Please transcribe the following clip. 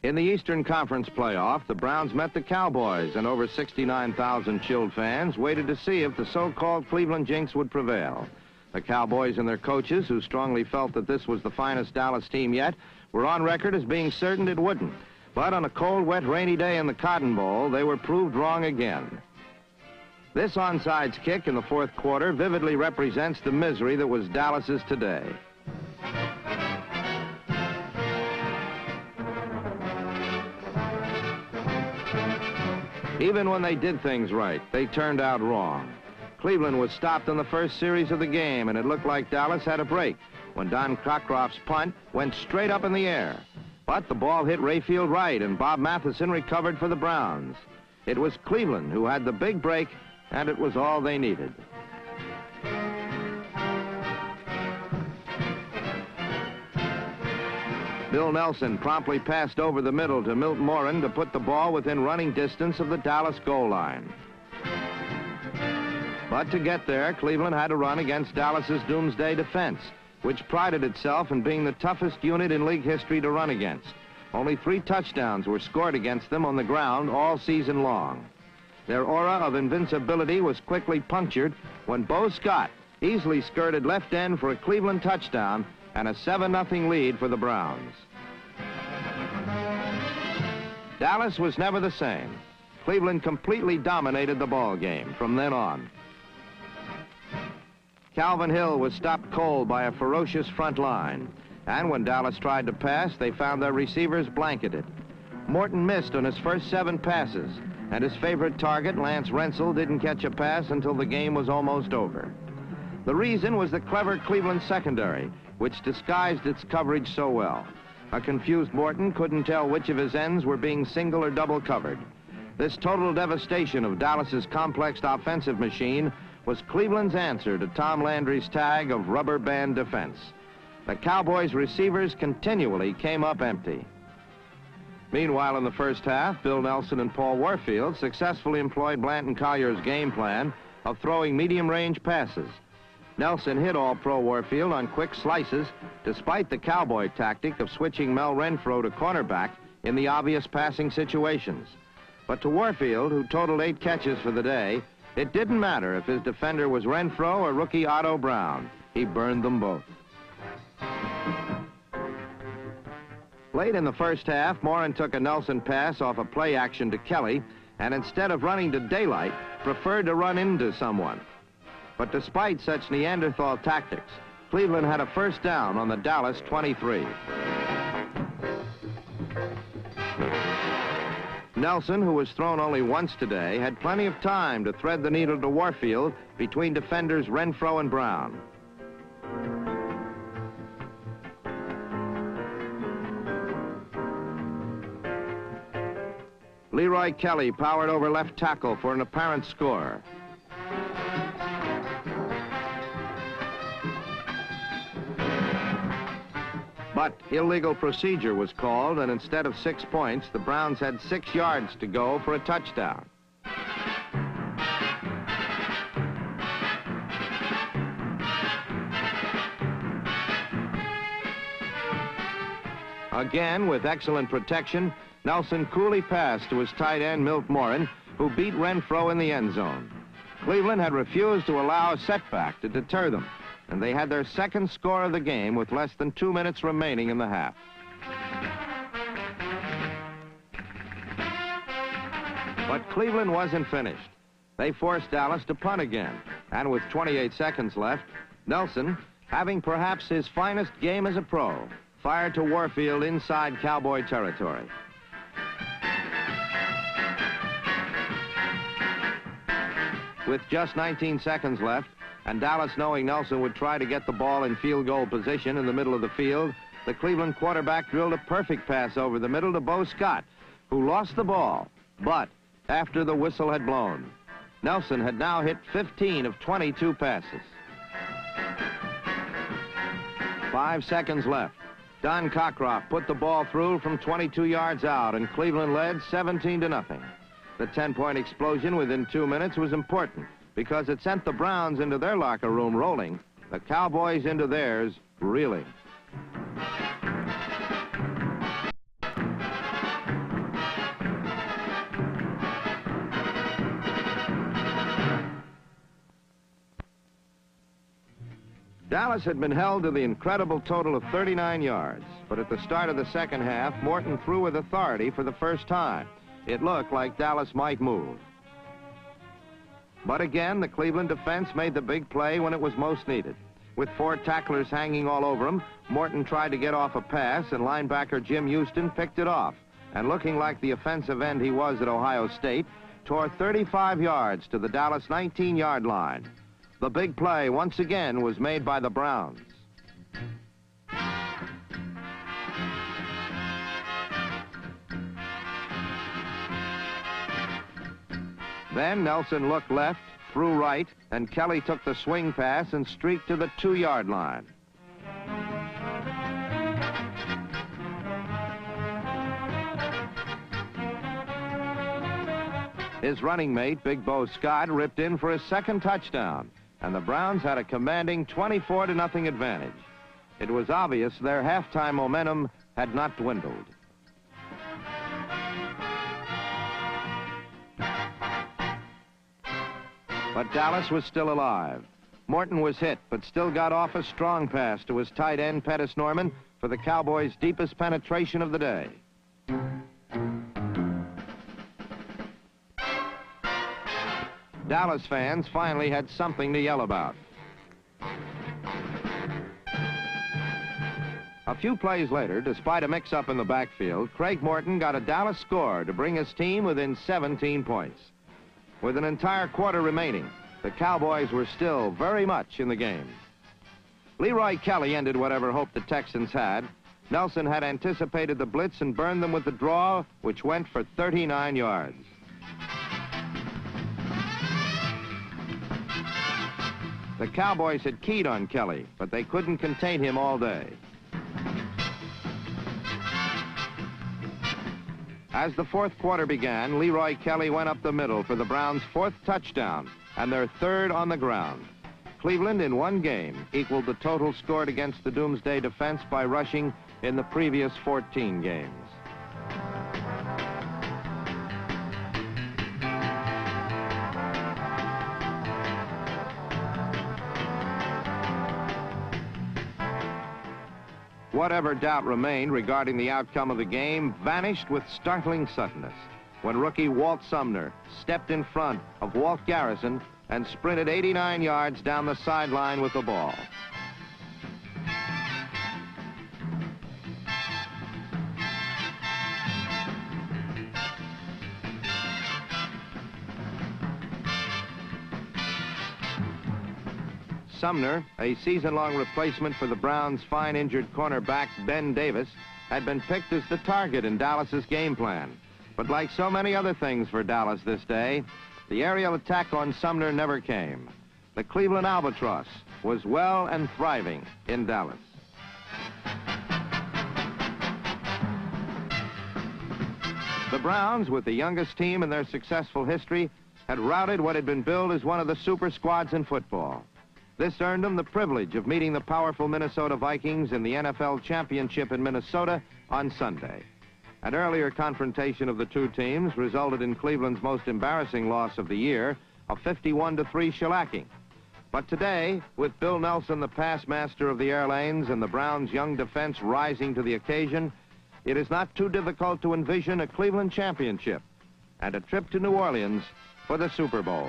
In the Eastern Conference playoff, the Browns met the Cowboys, and over 69,000 chilled fans waited to see if the so-called Cleveland Jinx would prevail. The Cowboys and their coaches, who strongly felt that this was the finest Dallas team yet, were on record as being certain it wouldn't. But on a cold, wet, rainy day in the Cotton Bowl, they were proved wrong again. This onside kick in the fourth quarter vividly represents the misery that was Dallas's today. Even when they did things right, they turned out wrong. Cleveland was stopped in the first series of the game, and it looked like Dallas had a break when Don Cockcroft's punt went straight up in the air. But the ball hit Rayfield right, and Bob Matheson recovered for the Browns. It was Cleveland who had the big break, and it was all they needed. Bill Nelson promptly passed over the middle to Milt Morin to put the ball within running distance of the Dallas goal line. But to get there, Cleveland had to run against Dallas's doomsday defense, which prided itself in being the toughest unit in league history to run against. Only 3 touchdowns were scored against them on the ground all season long. Their aura of invincibility was quickly punctured when Bo Scott easily skirted left end for a Cleveland touchdown and a 7-0 lead for the Browns. Dallas was never the same. Cleveland completely dominated the ball game from then on. Calvin Hill was stopped cold by a ferocious front line, and when Dallas tried to pass, they found their receivers blanketed. Morton missed on his first 7 passes, and his favorite target, Lance Rensel, didn't catch a pass until the game was almost over. The reason was the clever Cleveland secondary, which disguised its coverage so well. A confused Morton couldn't tell which of his ends were being single or double covered. This total devastation of Dallas's complex offensive machine was Cleveland's answer to Tom Landry's tag of rubber band defense. The Cowboys' receivers continually came up empty. Meanwhile, in the first half, Bill Nelson and Paul Warfield successfully employed Blanton Collier's game plan of throwing medium-range passes. Nelson hit All-Pro Warfield on quick slices, despite the Cowboy tactic of switching Mel Renfro to cornerback in the obvious passing situations. But to Warfield, who totaled 8 catches for the day, it didn't matter if his defender was Renfro or rookie Otto Brown. He burned them both. Late in the first half, Morin took a Nelson pass off a play action to Kelly, and instead of running to daylight, preferred to run into someone. But despite such Neanderthal tactics, Cleveland had a first down on the Dallas 23. Nelson, who was thrown only once today, had plenty of time to thread the needle to Warfield between defenders Renfro and Brown. Leroy Kelly powered over left tackle for an apparent score. But illegal procedure was called, and instead of 6 points, the Browns had 6 yards to go for a touchdown. Again, with excellent protection, Nelson coolly passed to his tight end, Milt Morin, who beat Renfro in the end zone. Cleveland had refused to allow a setback to deter them, and they had their second score of the game with less than 2 minutes remaining in the half. But Cleveland wasn't finished. They forced Dallas to punt again, and with 28 seconds left, Nelson, having perhaps his finest game as a pro, fired to Warfield inside Cowboy territory. With just 19 seconds left, and Dallas knowing Nelson would try to get the ball in field goal position in the middle of the field, the Cleveland quarterback drilled a perfect pass over the middle to Bo Scott, who lost the ball, but after the whistle had blown. Nelson had now hit 15 of 22 passes. 5 seconds left. Don Cockcroft put the ball through from 22 yards out, and Cleveland led 17-0. The 10-point explosion within 2 minutes was important because it sent the Browns into their locker room rolling, the Cowboys into theirs reeling. Dallas had been held to the incredible total of 39 yards, but at the start of the second half, Morton threw with authority for the first time. It looked like Dallas might move. But again, the Cleveland defense made the big play when it was most needed. With 4 tacklers hanging all over him, Morton tried to get off a pass, and linebacker Jim Houston picked it off, and looking like the offensive end he was at Ohio State, tore 35 yards to the Dallas 19-yard line. The big play once again was made by the Browns. Then Nelson looked left, threw right, and Kelly took the swing pass and streaked to the 2-yard line. His running mate, Big Bo Scott, ripped in for his second touchdown, and the Browns had a commanding 24-0 advantage. It was obvious their halftime momentum had not dwindled. But Dallas was still alive. Morton was hit, but still got off a strong pass to his tight end, Pettis Norman, for the Cowboys' deepest penetration of the day. Dallas fans finally had something to yell about. A few plays later, despite a mix-up in the backfield, Craig Morton got a Dallas score to bring his team within 17 points. With an entire quarter remaining, the Cowboys were still very much in the game. Leroy Kelly ended whatever hope the Texans had. Nelson had anticipated the blitz and burned them with the draw, which went for 39 yards. The Cowboys had keyed on Kelly, but they couldn't contain him all day. As the fourth quarter began, Leroy Kelly went up the middle for the Browns' 4th touchdown and their 3rd on the ground. Cleveland, in one game, equaled the total scored against the Doomsday defense by rushing in the previous 14 games. Whatever doubt remained regarding the outcome of the game vanished with startling suddenness when rookie Walt Sumner stepped in front of Walt Garrison and sprinted 89 yards down the sideline with the ball. Sumner, a season-long replacement for the Browns' fine injured cornerback Ben Davis, had been picked as the target in Dallas's game plan. But like so many other things for Dallas this day, the aerial attack on Sumner never came. The Cleveland Albatross was well and thriving in Dallas. The Browns, with the youngest team in their successful history, had routed what had been billed as one of the super squads in football. This earned them the privilege of meeting the powerful Minnesota Vikings in the NFL Championship in Minnesota on Sunday. An earlier confrontation of the two teams resulted in Cleveland's most embarrassing loss of the year, a 51-3 shellacking. But today, with Bill Nelson, the pass master of the air lanes, and the Browns' young defense rising to the occasion, it is not too difficult to envision a Cleveland championship and a trip to New Orleans for the Super Bowl.